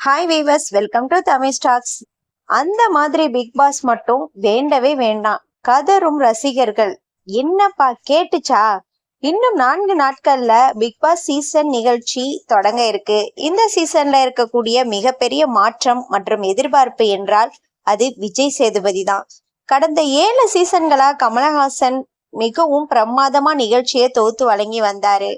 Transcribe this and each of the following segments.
Hi viewers, welcome to Tamil stocks. அந்த மாதிரி big pass மட்டும் வேண்டவே வேண்டாம். கதரும் ரசிகர்கள். என்னப்பா கேட்டுச்சா? இன்னும் 4 நாட்கள்ல பிக் பாஸ் சீசன் நிகழ்ச்சி தொடங்க இருக்கு. இந்த சீசன்ல இருக்கக்கூடிய மிகப்பெரிய மாற்றம் மற்றும் எதிர்பார்ப்பு என்றால் அது விஜய் சேதுபதி தான். கடந்த 7 சீசன்களா கமலஹாசன் மிகவும் பிரமாதமா நிகழ்ச்சியை தொகுத்து வழங்கி வந்தாரு.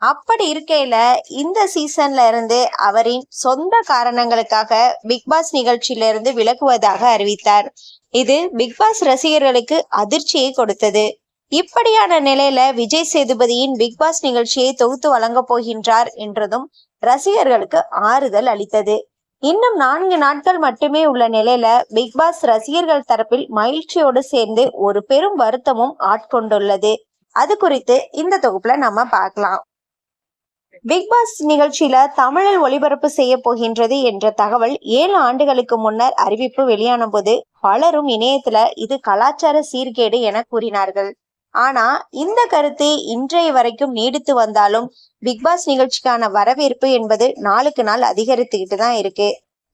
அப்படி இருக்கையில இந்த சீசன்ல இருந்து அவரின் சொந்த காரணங்களுக்காக பிக்பாஸ் நிகழ்ச்சியில இருந்து விலகுவதாக அறிவித்தார். இது பிக்பாஸ் ரசிகர்களுக்கு அதிர்ச்சியை கொடுத்தது. இப்படியான நிலையில விஜய் சேதுபதியின் பிக்பாஸ் நிகழ்ச்சியை தொகுத்து வழங்க போகின்றார் என்றதும் ரசிகர்களுக்கு ஆறுதல் அளித்தது. இன்னும் 4 நாட்கள் மட்டுமே உள்ள நிலையில பிக்பாஸ் ரசிகர்கள் தரப்பில் மகிழ்ச்சியோடு சேர்ந்து ஒரு பெரும் வருத்தமும் ஆட்கொண்டுள்ளது. அது குறித்து இந்த தொகுப்புல நம்ம பார்க்கலாம். பிக்பாஸ் நிகழ்ச்சியில தமிழில் ஒளிபரப்பு செய்ய போகின்றது என்ற தகவல் 7 ஆண்டுகளுக்கு முன்னர் அறிவிப்பு வெளியான போது பலரும் இணையத்துல இது கலாச்சார சீர்கேடு என கூறினார்கள். ஆனா இந்த கருத்து இன்றைய வரைக்கும் நீடித்து வந்தாலும் பிக்பாஸ் நிகழ்ச்சிக்கான வரவேற்பு என்பது நாளுக்கு நாள் அதிகரித்துக்கிட்டு தான் இருக்கு.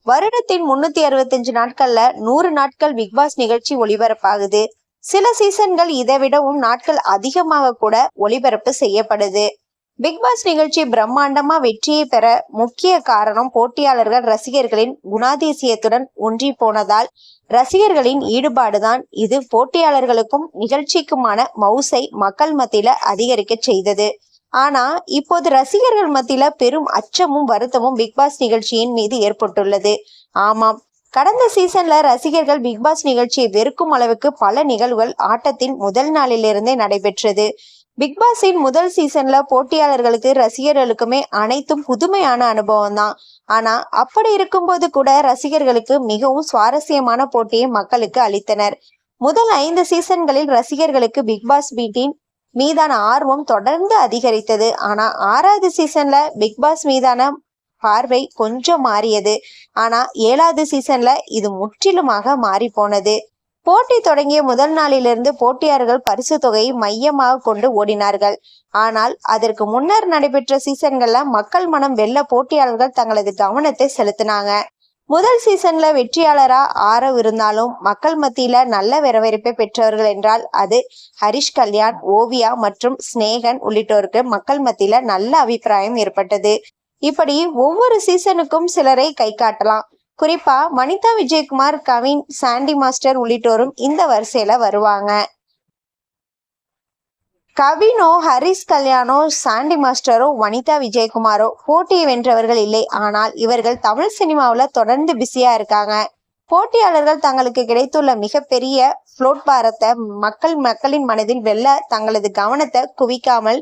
வருடத்தின் 365 நாட்கள்ல 100 நாட்கள் பிக்பாஸ் நிகழ்ச்சி ஒளிபரப்பாகுது. சில சீசன்கள் இதை விடவும் நாட்கள் அதிகமாக கூட ஒளிபரப்பு செய்யப்படுது. பிக்பாஸ் நிகழ்ச்சி பிரம்மாண்டமா வெற்றியை பெற முக்கிய காரணம் போட்டியாளர்கள் ரசிகர்களின் குணாதிசயத்துடன் ஒன்றி போனதால் ரசிகர்களின் ஈடுபாடுதான். இது போட்டியாளர்களுக்கும் நிகழ்ச்சிக்குமான மவுசை மக்கள் மத்தியில அதிகரிக்க செய்தது. ஆனா இப்போது ரசிகர்கள் மத்தியில பெரும் அச்சமும் வருத்தமும் பிக்பாஸ் நிகழ்ச்சியின் மீது ஏற்பட்டுள்ளது. ஆமாம், கடந்த சீசன்ல ரசிகர்கள் பிக்பாஸ் நிகழ்ச்சியை வெறுக்கும் அளவுக்கு பல நிகழ்வுகள் ஆட்டத்தின் முதல் நாளிலிருந்தே நடைபெற்றது. பிக்பாஸின் முதல் சீசன்ல போட்டியாளர்களுக்கு ரசிகர்களுக்குமே அனைத்தும் புதுமையான அனுபவம் தான். ஆனா அப்படி இருக்கும்போது கூட ரசிகர்களுக்கு மிகவும் சுவாரஸ்யமான போட்டியை மக்களுக்கு அளித்தனர். முதல் 5 சீசன்களில் ரசிகர்களுக்கு பிக்பாஸ் வீட்டின் மீதான ஆர்வம் தொடர்ந்து அதிகரித்தது. ஆனா 6வது சீசன்ல பிக்பாஸ் மீதான பார்வை கொஞ்சம் மாறியது. ஆனா 7வது சீசன்ல இது முற்றிலுமாக மாறி போனது. போட்டி தொடங்கிய முதல் நாளிலிருந்து போட்டியாளர்கள் பரிசு தொகையை மையமாக கொண்டு ஓடினார்கள். ஆனால் அதற்கு முன்னர் நடைபெற்ற சீசன்கள்ல மக்கள் மனம் வெல்ல போட்டியாளர்கள் தங்களது கவனத்தை செலுத்தினாங்க. முதல் சீசன்ல வெற்றியாளரா ஆரவ் இருந்தாலும் மக்கள் மத்தியில நல்ல வரவேற்பை பெற்றவர்கள் என்றால் அது ஹரிஷ் கல்யாண், ஓவியா மற்றும் ஸ்னேகன் உள்ளிட்டோருக்கு மக்கள் மத்தியில நல்ல அபிப்பிராயம் ஏற்பட்டது. இப்படி ஒவ்வொரு சீசனுக்கும் சிலரை கை காட்டலாம். குறிப்பா வனிதா விஜயகுமார், கவின், சாண்டி மாஸ்டர் உள்ளிட்டோரும் இந்த வரிசையில வருவாங்க. கவினோ, ஹரிஷ் கல்யாணோ, சாண்டி மாஸ்டரோ, வனிதா விஜயகுமாரோ போட்டியை வென்றவர்கள் இல்லை. ஆனால் இவர்கள் தமிழ் சினிமாவில தொடர்ந்து பிஸியா இருக்காங்க. போட்டியாளர்கள் தங்களுக்கு கிடைத்துள்ள மிகப்பெரிய புளோட் பாரத்தை மக்களின் மனதில் வெல்ல தங்களது கவனத்தை குவிக்காமல்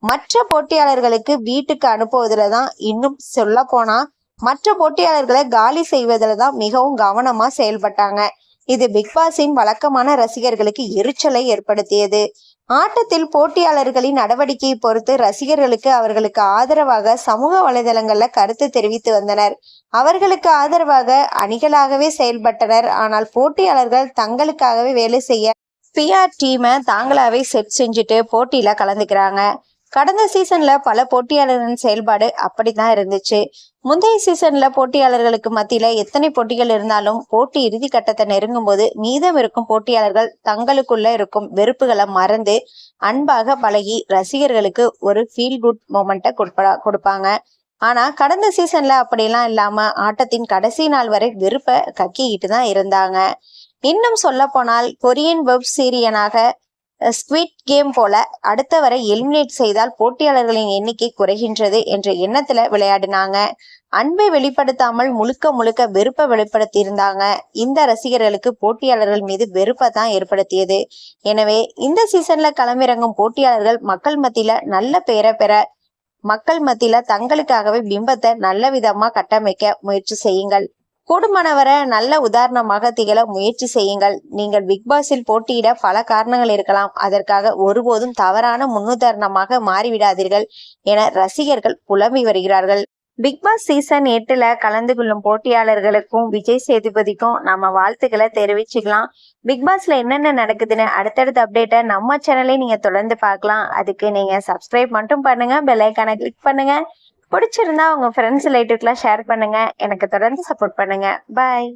மற்ற போட்டியாளர்களுக்கு வீட்டுக்கு அனுப்புவதுல தான், இன்னும் சொல்ல போனா மற்ற போட்டியாளர்களை காலி செய்வதில் தான் மிகவும் கவனமா செயல்பட்டாங்க. இது பிக்பாஸின் வழக்கமான ரசிகர்களுக்கு எரிச்சலை ஏற்படுத்தியது. ஆட்டத்தில் போட்டியாளர்களின் நடவடிக்கையை பொறுத்து ரசிகர்களுக்கு அவர்களுக்கு ஆதரவாக சமூக வலைதளங்கள்ல கருத்து தெரிவித்து வந்தனர். அவர்களுக்கு ஆதரவாக அணிகளாகவே செயல்பட்டனர். ஆனால் போட்டியாளர்கள் தங்களுக்காகவே வேலை செய்ய பிஆர் டீமை தாங்களாவே செட் செஞ்சுட்டு போட்டியில கலந்துக்கிறாங்க. கடந்த சீசன்ல பல போட்டியாளர்களின் செயல்பாடு அப்படித்தான் இருந்துச்சு. முந்தைய சீசன்ல போட்டியாளர்களுக்கு மத்தியில எத்தனை போட்டிகள் இருந்தாலும் போட்டி இறுதி கட்டத்தை நெருங்கும் போது மீதம் இருக்கும் போட்டியாளர்கள் தங்களுக்குள்ள இருக்கும் வெறுப்புகளை மறந்து அன்பாக பழகி ரசிகர்களுக்கு ஒரு ஃபீல் குட் மொமெண்ட்டை கொடுப்பாங்க. ஆனா கடந்த சீசன்ல அப்படியெல்லாம் இல்லாம ஆட்டத்தின் கடைசி நாள் வரை வெறுப்பை கக்கிக்கிட்டு தான் இருந்தாங்க. இன்னும் சொல்ல போனால் கொரியன் வெப் சீரியனாக ஸ்குவிட் கேம் போல அடுத்த வரை எலிமினேட் செய்தால் போட்டியாளர்களின் எண்ணிக்கை குறைகின்றது என்ற எண்ணத்துல விளையாடினாங்க. அன்பை வெளிப்படுத்தாமல் முழுக்க வெறுப்பை வெளிப்படுத்தி இருந்தாங்க. இந்த ரசிகர்களுக்கு போட்டியாளர்கள் மீது வெறுப்பை தான் ஏற்படுத்தியது. எனவே இந்த சீசன்ல களமிறங்கும் போட்டியாளர்கள் மக்கள் மத்தியில நல்ல பெயரை பெற, மக்கள் மத்தியில தங்களுக்காகவே பிம்பத்தை நல்ல விதமா கட்டமைக்க முயற்சி செய்யுங்கள். கூடுமானவரை நல்ல உதாரணமாக திகழ முயற்சி செய்யுங்கள். நீங்கள் பிக்பாஸில் போட்டியிட பல காரணங்கள் இருக்கலாம். அதற்காக ஒருபோதும் தவறான முன்னுதாரணமாக மாறிவிடாதீர்கள் என ரசிகர்கள் புலம்பி வருகிறார்கள். பிக்பாஸ் சீசன் 8ல கலந்து கொள்ளும் போட்டியாளர்களுக்கும் விஜய் சேதுபதிக்கும் நம்ம வாழ்த்துக்களை தெரிவிச்சுக்கலாம். பிக்பாஸ்ல என்னென்ன நடக்குதுன்னு அடுத்தடுத்த அப்டேட்டை நம்ம சேனலை நீங்க தொடர்ந்து பார்க்கலாம். அதுக்கு நீங்க சப்ஸ்கிரைப் மட்டும் பண்ணுங்க, பெல் ஐக்கானை கிளிக் பண்ணுங்க. பிடிச்சிருந்தா உங்க ஃப்ரெண்ட்ஸ் ரிலேட்டிவ்க்குலாம் ஷேர் பண்ணுங்க. எனக்கு தொடர்ந்து சப்போர்ட் பண்ணுங்க. பாய்.